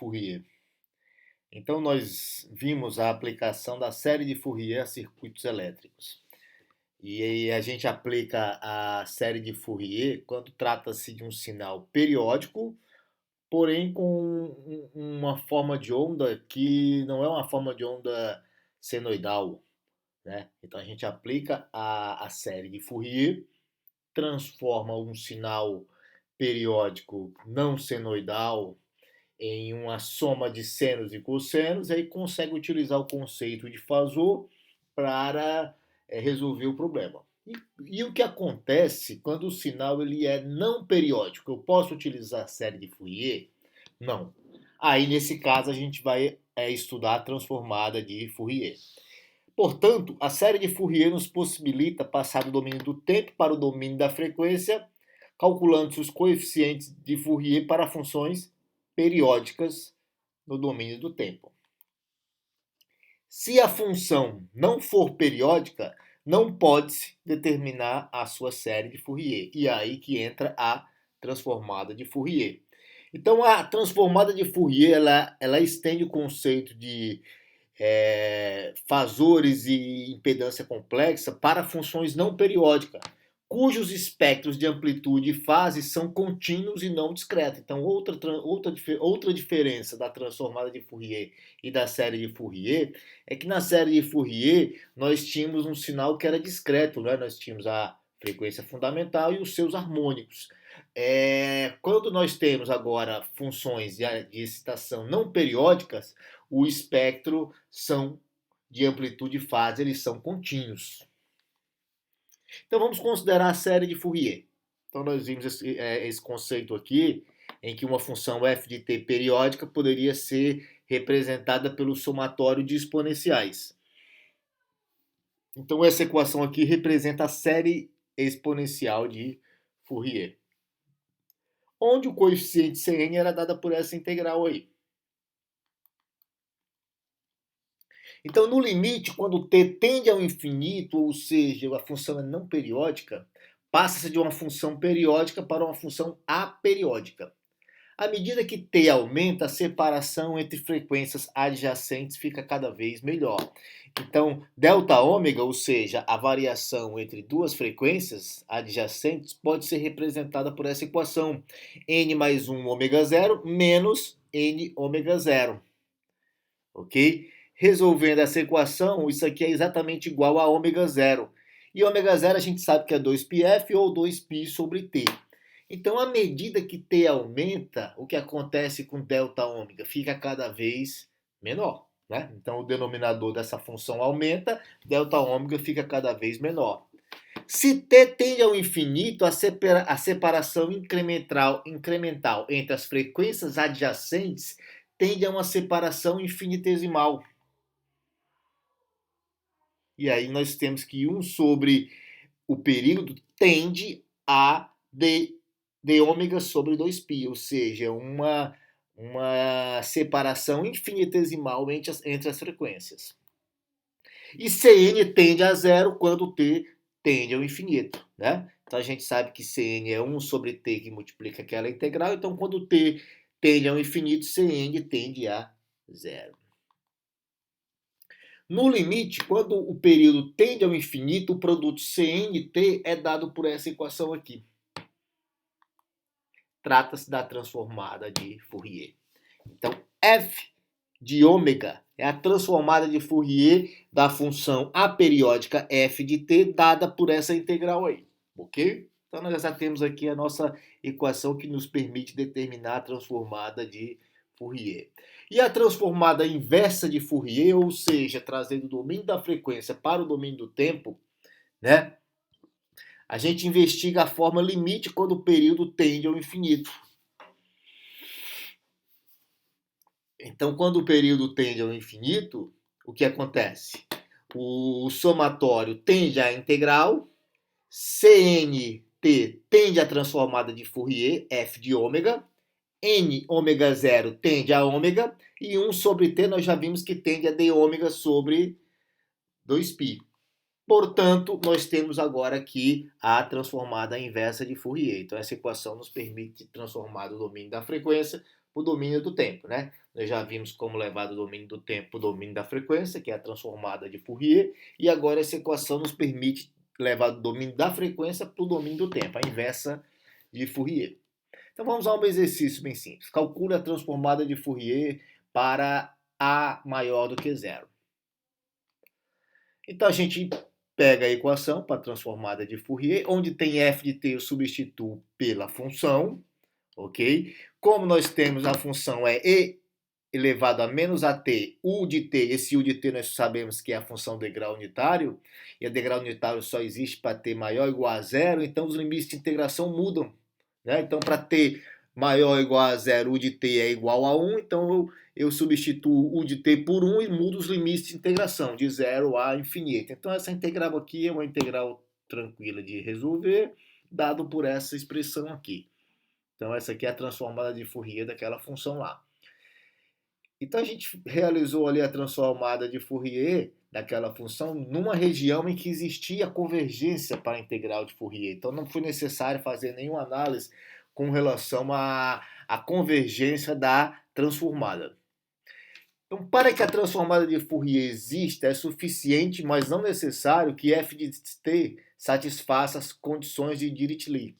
Fourier. Então, nós vimos a aplicação da série de Fourier a circuitos elétricos. E aí a gente aplica a série de Fourier quando trata-se de um sinal periódico, porém com uma forma de onda que não é uma forma de onda senoidal, né? Então a gente aplica a série de Fourier, transforma um sinal periódico não senoidal em uma soma de senos e cossenos, aí consegue utilizar o conceito de fasor para resolver o problema. E o que acontece quando o sinal ele é não periódico? Eu posso utilizar a série de Fourier? Não. Aí, nesse caso, a gente vai estudar a transformada de Fourier. Portanto, a série de Fourier nos possibilita passar do domínio do tempo para o domínio da frequência, calculando os coeficientes de Fourier para funções periódicas no domínio do tempo. Se a função não for periódica, não pode-se determinar a sua série de Fourier. E é aí que entra a transformada de Fourier. Então, a transformada de Fourier ela estende o conceito de fasores e impedância complexa para funções não periódicas, cujos espectros de amplitude e fase são contínuos e não discretos. Então, outra diferença da transformada de Fourier e da série de Fourier é que na série de Fourier nós tínhamos um sinal que era discreto, né? Nós tínhamos a frequência fundamental e os seus harmônicos. Quando nós temos agora funções de excitação não periódicas, o espectro de amplitude e fase, eles são contínuos. Então vamos considerar a série de Fourier. Então nós vimos esse conceito aqui, em que uma função f de t periódica poderia ser representada pelo somatório de exponenciais. Então essa equação aqui representa a série exponencial de Fourier, onde o coeficiente Cn era dado por essa integral aí. Então, no limite, quando t tende ao infinito, ou seja, a função é não periódica, passa-se de uma função periódica para uma função aperiódica. À medida que t aumenta, a separação entre frequências adjacentes fica cada vez melhor. Então, delta ômega, ou seja, a variação entre duas frequências adjacentes, pode ser representada por essa equação: n mais 1 ômega 0 menos n ômega 0. Ok? Resolvendo essa equação, isso aqui é exatamente igual a ômega 0. E ômega 0 a gente sabe que é 2πf ou 2π sobre t. Então, à medida que t aumenta, o que acontece com delta ômega? Fica cada vez menor, né? Então, o denominador dessa função aumenta, delta ômega fica cada vez menor. Se t tende ao infinito, a separação incremental entre as frequências adjacentes tende a uma separação infinitesimal. E aí nós temos que 1 sobre o período tende a d ômega sobre 2π, ou seja, uma separação infinitesimal entre as frequências. E Cn tende a zero quando t tende ao infinito, né? Então a gente sabe que Cn é 1 sobre t que multiplica aquela integral, então quando t tende ao infinito, Cn tende a zero. No limite, quando o período tende ao infinito, o produto CNT é dado por essa equação aqui. Trata-se da transformada de Fourier. Então, f de ômega é a transformada de Fourier da função aperiódica f de t dada por essa integral aí, ok? Então, nós já temos aqui a nossa equação que nos permite determinar a transformada de Fourier. E a transformada inversa de Fourier, ou seja, trazendo o domínio da frequência para o domínio do tempo, né? A gente investiga a forma limite quando o período tende ao infinito. Então, quando o período tende ao infinito, o que acontece? O somatório tende à integral, CNT tende à transformada de Fourier, f de ômega, n ômega 0 tende a ômega, e 1 sobre t nós já vimos que tende a d ômega sobre 2π. Portanto, nós temos agora aqui a transformada inversa de Fourier. Então, essa equação nos permite transformar do domínio da frequência para o domínio do tempo, né? nós já vimos como levar do domínio do tempo para o domínio da frequência, que é a transformada de Fourier, e agora essa equação nos permite levar do domínio da frequência para o domínio do tempo, a inversa de Fourier. Então vamos a um exercício bem simples. Calcule a transformada de Fourier para A maior do que zero. Então a gente pega a equação para a transformada de Fourier, onde tem f de t eu substituo pela função, ok? Como nós temos a função é e elevado a menos at, u de t, esse u de t nós sabemos que é a função degrau unitário, e a degrau unitário só existe para t maior ou igual a zero, então os limites de integração mudam, né? Então para t maior ou igual a zero, u de t é igual a 1, então eu substituo u de t por 1 e mudo os limites de integração, de zero a infinito. Então essa integral aqui é uma integral tranquila de resolver, dado por essa expressão aqui. Então essa aqui é a transformada de Fourier daquela função lá. Então a gente realizou ali a transformada de Fourier daquela função numa região em que existia convergência para a integral de Fourier. Então não foi necessário fazer nenhuma análise com relação à convergência da transformada. Então, para que a transformada de Fourier exista, é suficiente, mas não necessário, que f de t satisfaça as condições de Dirichlet.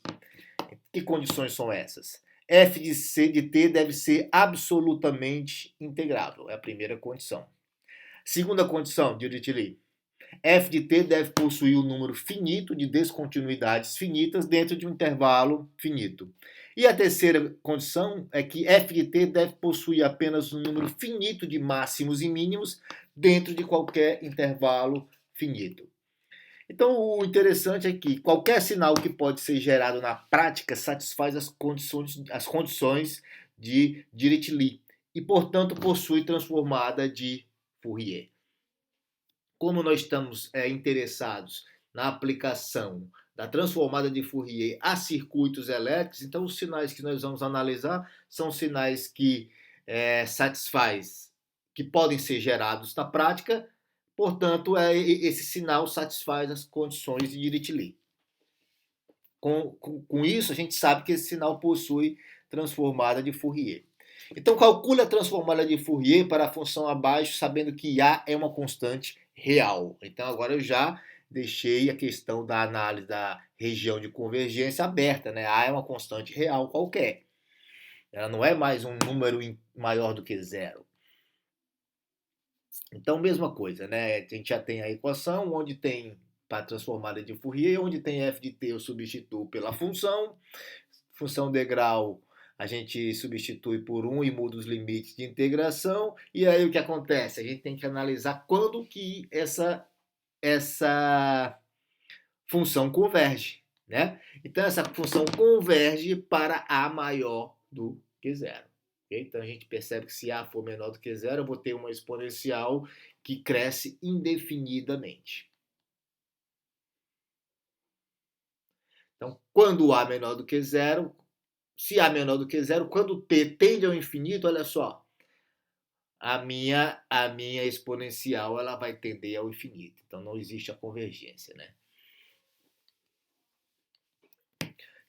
Que condições são essas? F de C de t deve ser absolutamente integrável, é a primeira condição. Segunda condição, Dirichlet. F de t deve possuir um número finito de descontinuidades finitas dentro de um intervalo finito. E a terceira condição é que f de t deve possuir apenas um número finito de máximos e mínimos dentro de qualquer intervalo finito. Então, o interessante é que qualquer sinal que pode ser gerado na prática satisfaz as condições de Dirichlet e, portanto, possui transformada de Fourier. Como nós estamos interessados na aplicação da transformada de Fourier a circuitos elétricos, então os sinais que nós vamos analisar são sinais que satisfaz, que podem ser gerados na prática. Portanto, esse sinal satisfaz as condições de Dirichlet. Com isso, a gente sabe que esse sinal possui transformada de Fourier. Então, calcule a transformada de Fourier para a função abaixo, sabendo que A é uma constante real. Então, agora eu já deixei a questão da análise da região de convergência aberta, né? A é uma constante real qualquer. Ela não é mais um número maior do que zero. Então, mesma coisa, né? A gente já tem a equação, onde tem para a transformada de Fourier, onde tem f de t eu substituo pela função degrau a gente substitui por 1 e muda os limites de integração, e aí o que acontece? A gente tem que analisar quando que essa função converge, né? Então essa função converge para A maior do que zero. Então a gente percebe que se A for menor do que zero, eu vou ter uma exponencial que cresce indefinidamente. Então, quando A menor do que zero, se A menor do que zero, quando T tende ao infinito, olha só, a minha exponencial ela vai tender ao infinito. Então não existe a convergência, né?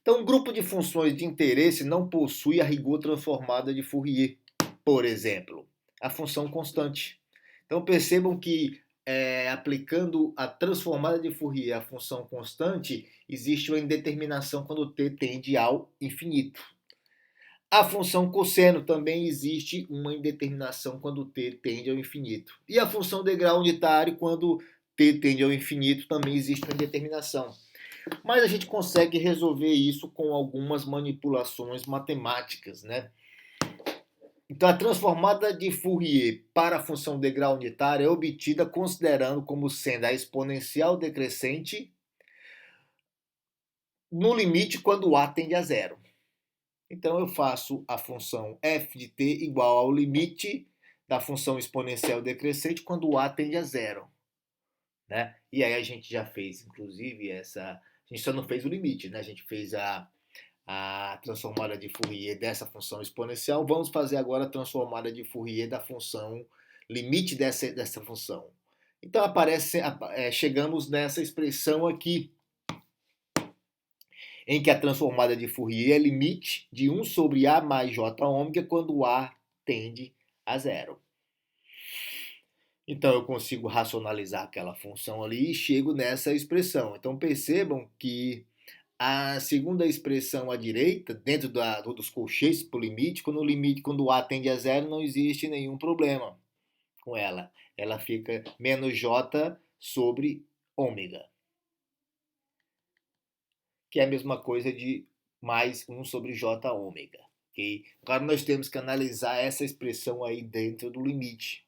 Então, um grupo de funções de interesse não possui a rigor transformada de Fourier. Por exemplo, a função constante. Então, percebam que aplicando a transformada de Fourier à função constante, existe uma indeterminação quando t tende ao infinito. A função cosseno também existe uma indeterminação quando t tende ao infinito. E a função degrau unitário, quando t tende ao infinito, também existe uma indeterminação. Mas a gente consegue resolver isso com algumas manipulações matemáticas, né? Então, a transformada de Fourier para a função degrau unitária é obtida considerando como sendo a exponencial decrescente no limite quando A tende a zero. Então, eu faço a função f de t igual ao limite da função exponencial decrescente quando A tende a zero. Né? E aí a gente já fez, inclusive, a gente só não fez o limite, né? A gente fez a transformada de Fourier dessa função exponencial. Vamos fazer agora a transformada de Fourier da função limite dessa função. Então chegamos nessa expressão aqui, em que a transformada de Fourier é limite de 1 sobre A mais J ômega quando A tende a zero. Então eu consigo racionalizar aquela função ali e chego nessa expressão. Então percebam que a segunda expressão à direita, dentro dos colchetes para o limite, quando A tende a zero, não existe nenhum problema com ela. Ela fica menos J sobre ômega, que é a mesma coisa de mais 1 sobre J ômega. Okay? Agora nós temos que analisar essa expressão aí dentro do limite.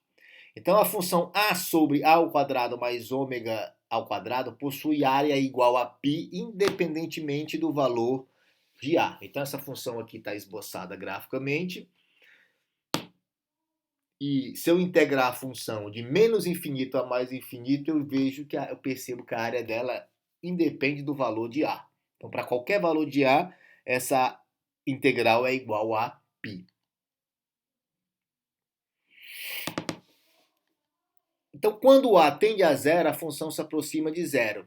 Então a função A sobre A ao quadrado mais ômega ao quadrado possui área igual a π, independentemente do valor de A. Então essa função aqui está esboçada graficamente. E se eu integrar a função de menos infinito a mais infinito, eu percebo que a área dela independe do valor de A. Então, para qualquer valor de A, essa integral é igual a π. Então, quando A tende a zero, a função se aproxima de zero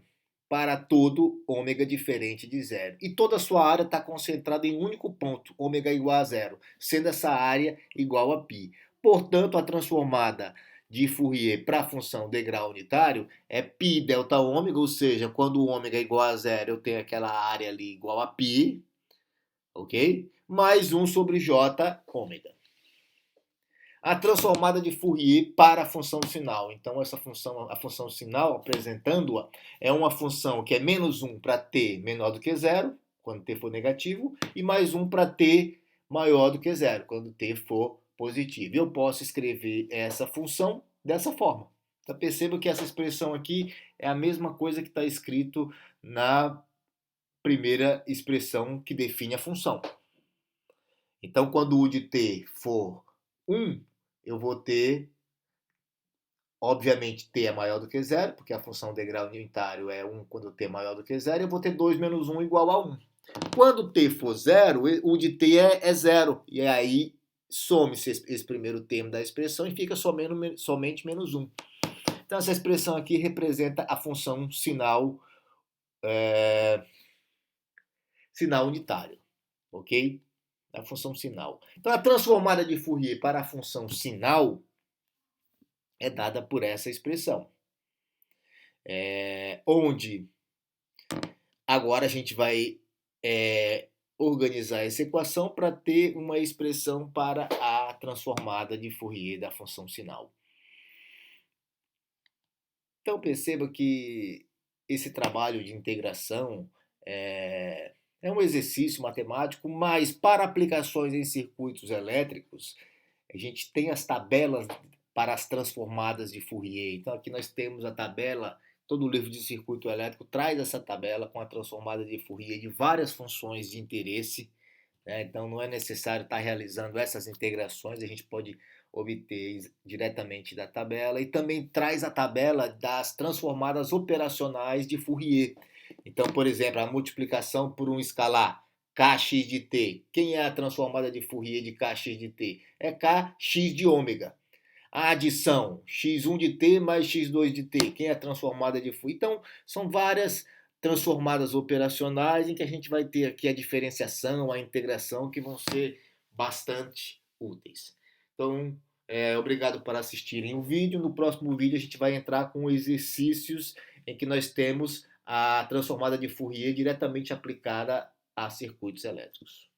para todo ômega diferente de zero. E toda a sua área está concentrada em um único ponto, ômega igual a zero, sendo essa área igual a π. Portanto, a transformada de Fourier para a função de grau unitário é π delta ômega, ou seja, quando o ômega é igual a zero, eu tenho aquela área ali igual a π, ok? Mais 1 sobre j ômega. A transformada de Fourier para a função sinal. Então, essa função, a função sinal, apresentando-a, é uma função que é menos 1 para t menor do que zero, quando t for negativo, e mais 1 para t maior do que zero, quando t for positivo. Eu posso escrever essa função dessa forma. Então, perceba que essa expressão aqui é a mesma coisa que está escrito na primeira expressão que define a função. Então, quando o de t for 1, eu vou ter, obviamente, t é maior do que zero, porque a função de grau unitário é 1 quando t é maior do que zero, eu vou ter 2 menos 1 igual a 1. Quando t for zero, o de t é zero, e aí some-se esse primeiro termo da expressão e fica somente menos 1. Então, essa expressão aqui representa a função sinal unitário, ok? A função sinal. Então, a transformada de Fourier para a função sinal é dada por essa expressão. Onde agora a gente vai organizar essa equação para ter uma expressão para a transformada de Fourier da função sinal. Então perceba que esse trabalho de integração é um exercício matemático, mas para aplicações em circuitos elétricos, a gente tem as tabelas para as transformadas de Fourier. Então aqui nós temos a tabela, todo o livro de circuito elétrico traz essa tabela com a transformada de Fourier de várias funções de interesse, né? Então não é necessário estar realizando essas integrações, a gente pode obter diretamente da tabela, e também traz a tabela das transformadas operacionais de Fourier. Então, por exemplo, a multiplicação por um escalar, kx de t. Quem é a transformada de Fourier de kx de t? É kx de ômega. A adição, x1 de t mais x2 de t. Quem é a transformada de Fourier? Então, são várias transformadas operacionais em que a gente vai ter aqui a diferenciação, a integração, que vão ser bastante úteis. Então, obrigado por assistirem o vídeo. No próximo vídeo a gente vai entrar com exercícios em que nós temos a transformada de Fourier diretamente aplicada a circuitos elétricos.